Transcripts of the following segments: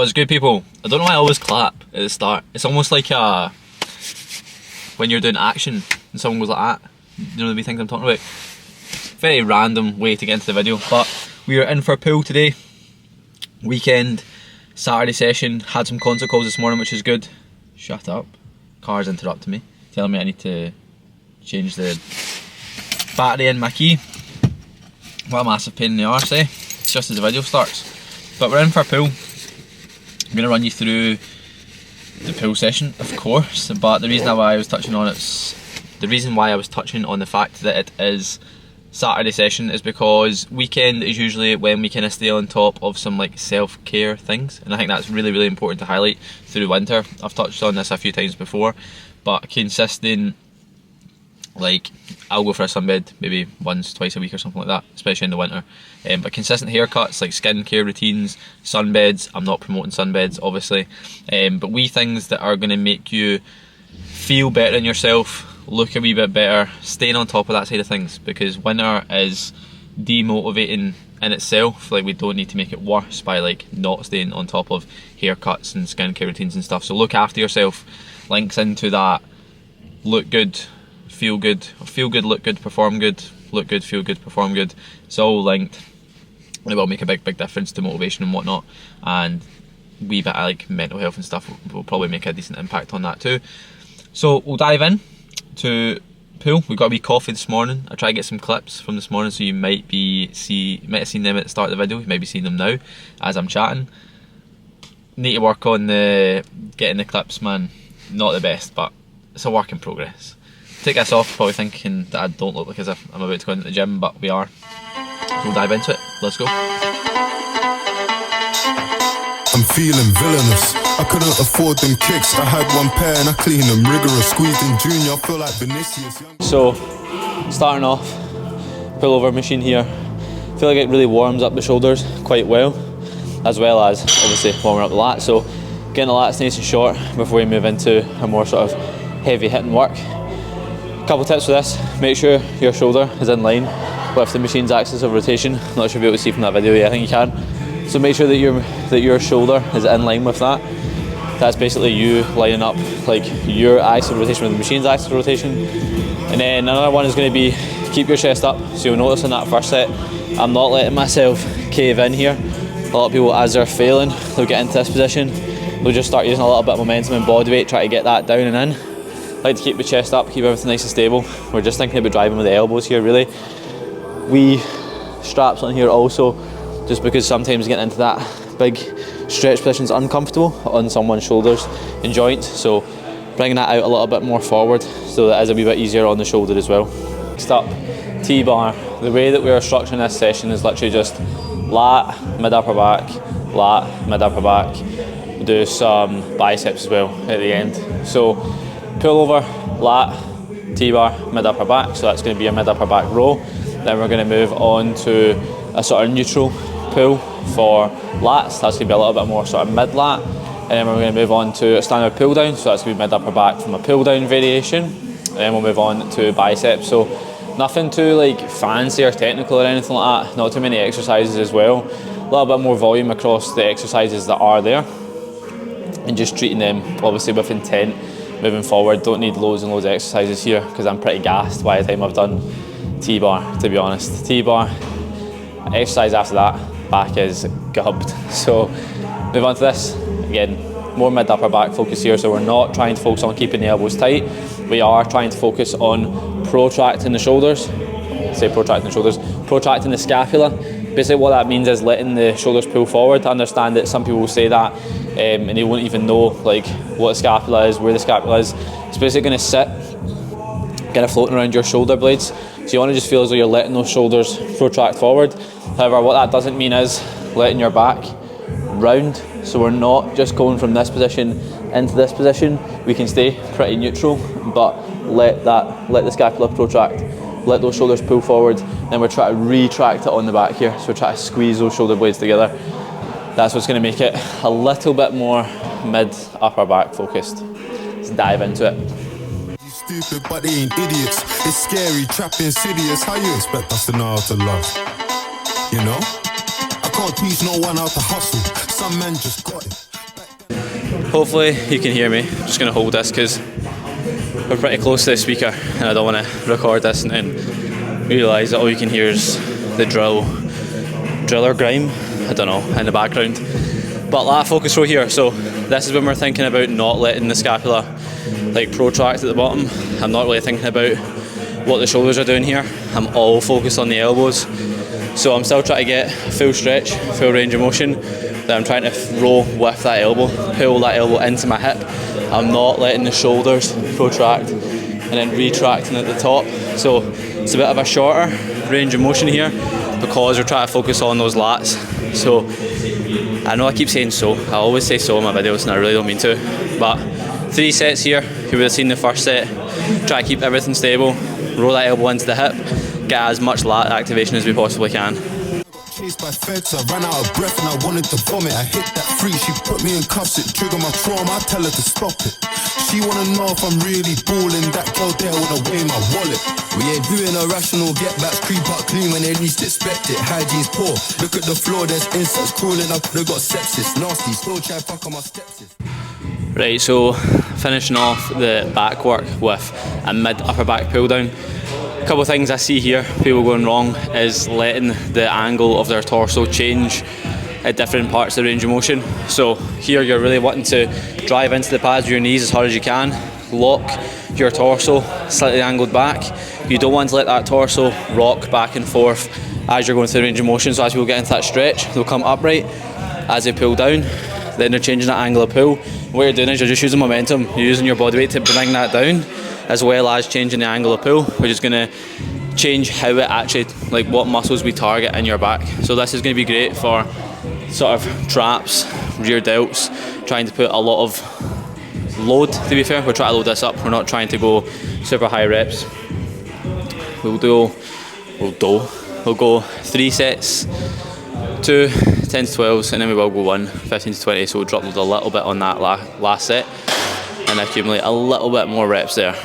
What's good, people? I don't know why I always clap at the start. It's almost like when you're doing action and someone goes like that. You know the things I'm talking about? Very random way to get into the video, but we are in for a pool today. Weekend, Saturday session. Had some concert calls this morning, which is good. Shut up. Car's interrupting me, telling me I need to change the battery in my key. What a massive pain in the arse, eh? Just as the video starts. But we're in for a pool. I'm going to run you through the pool session, of course, but the reason why I was touching on the fact that it is Saturday session is because weekend is usually when we kind of stay on top of some like self-care things, and I think that's really, really important to highlight through winter. I've touched on this a few times before, but consistent, like, I'll go for a sunbed maybe once, twice a week or something like that, especially in the winter. But consistent haircuts, like skincare routines, sunbeds. I'm not promoting sunbeds, obviously, but wee things that are going to make you feel better in yourself, look a wee bit better, staying on top of that side of things, because winter is demotivating in itself. Like, we don't need to make it worse by like not staying on top of haircuts and skincare routines and stuff. So look after yourself links into that. Look good, feel good, look good, perform good, look good, feel good, perform good. It's all linked. It will make a big difference to motivation and whatnot, and wee bit of like mental health and stuff will probably make a decent impact on that too. So we'll dive in to pool. We got a wee coffee this morning. I tried to get some clips from this morning, so you might have seen them at the start of the video. You might be seeing them now as I'm chatting. Need to work on getting the clips, man. Not the best, but it's a work in progress. Take this off, probably thinking that I don't look like as if I'm about to go into the gym, but we are. So we'll dive into it. Let's go. I'm feeling villainous. I couldn't afford them kicks. I had one pair and I cleaned them rigorous. Squeezed in junior, I feel like Vinicius. So, starting off, pullover machine here. I feel like it really warms up the shoulders quite well as obviously warming up the lats. So, getting the lats nice and short before we move into a more sort of heavy hitting work. Couple tips for this: make sure your shoulder is in line with the machine's axis of rotation. Not sure if you'll be able to see from that video. Yeah, I think you can. So make sure that your shoulder is in line with that. That's basically you lining up like your axis of rotation with the machine's axis of rotation. And then another one is going to be keep your chest up. So you'll notice in that first set, I'm not letting myself cave in here. A lot of people, as they're failing, they'll get into this position. They'll just start using a little bit of momentum and body weight, try to get that down and in. Like to keep the chest up, keep everything nice and stable. We're just thinking about driving with the elbows here, really. We straps on here also, just because sometimes getting into that big stretch position is uncomfortable on someone's shoulders and joints. So bringing that out a little bit more forward so that it is a wee bit easier on the shoulder as well. Next up, T-bar. The way that we are structuring this session is literally just lat, mid upper back, lat, mid upper back. We'll do some biceps as well at the end. So pull over, lat, T-bar, mid upper back. So that's going to be a mid upper back row. Then we're going to move on to a sort of neutral pull for lats. That's going to be a little bit more sort of mid lat. And then we're going to move on to a standard pull down. So that's going to be mid upper back from a pull down variation. And then we'll move on to biceps. So nothing too like fancy or technical or anything like that. Not too many exercises as well. A little bit more volume across the exercises that are there. And just treating them obviously with intent moving forward. Don't need loads and loads of exercises here because I'm pretty gassed by the time I've done T-bar, to be honest. T-bar, exercise after that, back is gubbed. So move on to this. Again, more mid upper back focus here. So we're not trying to focus on keeping the elbows tight. We are trying to focus on protracting the shoulders. Protracting the scapula. Basically what that means is letting the shoulders pull forward. I understand that some people will say that and they won't even know like what the scapula is, where the scapula is. It's basically going to sit kind of floating around your shoulder blades. So you want to just feel as though you're letting those shoulders protract forward. However, what that doesn't mean is letting your back round. So we're not just going from this position into this position. We can stay pretty neutral, but let the scapula protract. Let those shoulders pull forward. Then we're trying to retract it on the back here. So we're trying to squeeze those shoulder blades together. That's what's going to make it a little bit more mid upper back focused. Let's dive into it. Stupid, but they ain't idiots. It's scary, trapped, insidious. How you expect us to know how to love? You know? I can't teach no one how to hustle. Some men just got it. Hopefully you can hear me. I'm just going to hold this because we're pretty close to the speaker and I don't want to record this and then realise that all you can hear is the driller grime, I don't know, in the background. But lat focus row here, so this is when we're thinking about not letting the scapula like protract at the bottom. I'm not really thinking about what the shoulders are doing here. I'm all focused on the elbows. So I'm still trying to get full stretch, full range of motion. Then I'm trying to row with that elbow, pull that elbow into my hip. I'm not letting the shoulders protract and then retracting at the top. So it's a bit of a shorter range of motion here because we're trying to focus on those lats. So I know I keep saying so. I always say so in my videos and I really don't mean to. But 3 sets here. You would have seen the first set. Try to keep everything stable. Roll that elbow into the hip. Get as much lat activation as we possibly can. Chased by feds, I ran out of breath and I wanted to vomit. I hit that free, she put me in cuffs, it triggered my trauma, I tell her to stop it. She wanna know if I'm really balling, that girl there wanna weigh my wallet. We ain't doing irrational get backs, creep up clean when they least expect it. Hygiene's poor, look at the floor, there's insects crawling, I could've got sepsis. Nasty, still try to fuck on my stepsis. Right, so finishing off the back work with a mid upper back pull down. A couple of things I see here, people going wrong, is letting the angle of their torso change at different parts of the range of motion. So here you're really wanting to drive into the pads with your knees as hard as you can, lock your torso slightly angled back. You don't want to let that torso rock back and forth as you're going through the range of motion. So as people get into that stretch, they'll come upright. As they pull down, then they're changing that angle of pull. What you're doing is you're just using momentum, you're using your body weight to bring that down, as well as changing the angle of pull, which is going to change how it actually, like what muscles we target in your back. So this is going to be great for sort of traps, rear delts, trying to put a lot of load. To be fair, we're trying to load this up, we're not trying to go super high reps. We'll go 3 sets, 2 10 to 12s, and then we will go 1 15 to 20, so we'll drop load a little bit on that last set and accumulate a little bit more reps there.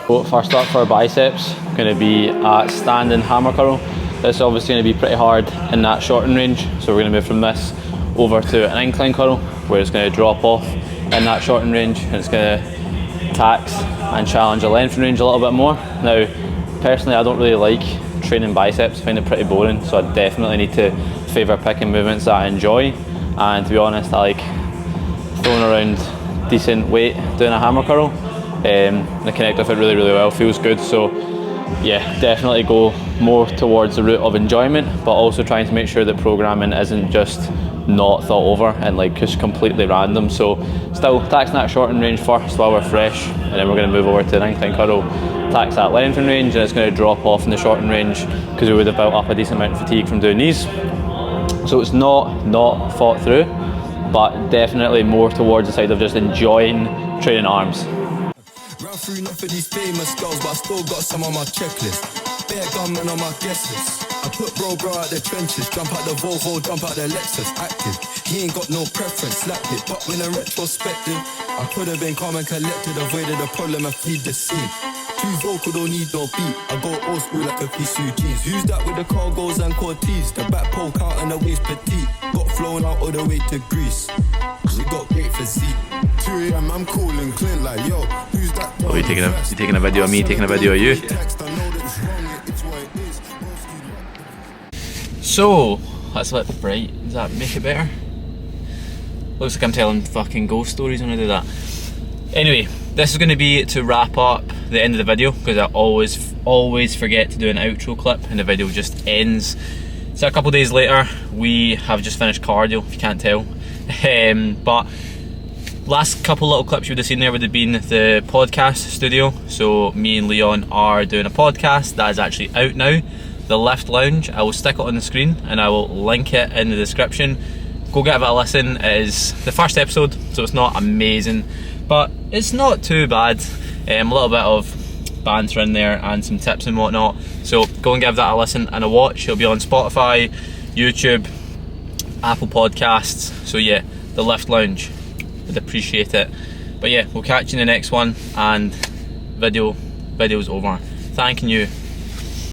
So first up for biceps, going to be a standing hammer curl. This is obviously going to be pretty hard in that shorten range, so we're going to move from this over to an incline curl where it's going to drop off in that shorten range and it's going to tax and challenge the lengthen range a little bit more. Now personally I don't really like training biceps, I find it pretty boring, so I definitely need to favour picking movements that I enjoy, and to be honest I like throwing around decent weight doing a hammer curl. I connect with it really well, feels good. So yeah, definitely go more towards the route of enjoyment, but also trying to make sure that programming isn't just not thought over and like just completely random. So still taxing that shorten range first while we're fresh, and then we're going to move over to an incline curl, tax that lengthen range, and it's going to drop off in the shorten range because we would have built up a decent amount of fatigue from doing these. So it's not thought through, but definitely more towards the side of just enjoying training arms. Ran through enough of these famous girls, but I still got some on my checklist. Bare gunmen on my guest list. I put bro out the trenches, jump out the Volvo, jump out the Lexus, active. He ain't got no preference, slapped it, but when in retrospective, I could have been calm and collected, avoided the problem and feed the scene. Too vocal, don't need no beat. I go old school like a Pisu jeans. Who's that with the cargos and Cortez? The back poke out and the waist petite. Got flown out all the way to Greece. We got great physique. 2 AM, I'm calling Clint like, yo, who's that? Oh, you taking a video of me, taking a video of you? So, that's a bit bright. Does that make it better? Looks like I'm telling fucking ghost stories when I do that. Anyway, this is going to be to wrap up the end of the video because I always forget to do an outro clip and the video just ends. So a couple days later, we have just finished cardio, if you can't tell. But last couple little clips you would have seen there would have been the podcast studio. So me and Leon are doing a podcast that is actually out now, the Lift Longe. I will stick it on the screen and I will link it in the description. Go give it a listen. It is the first episode, so it's not amazing, but it's not too bad. A little bit of banter in there and some tips and whatnot. So go and give that a listen and a watch. It'll be on Spotify, YouTube, Apple Podcasts. So yeah, the Lift Longe. Would appreciate it. But yeah, we'll catch you in the next one, and video's over. Thanking you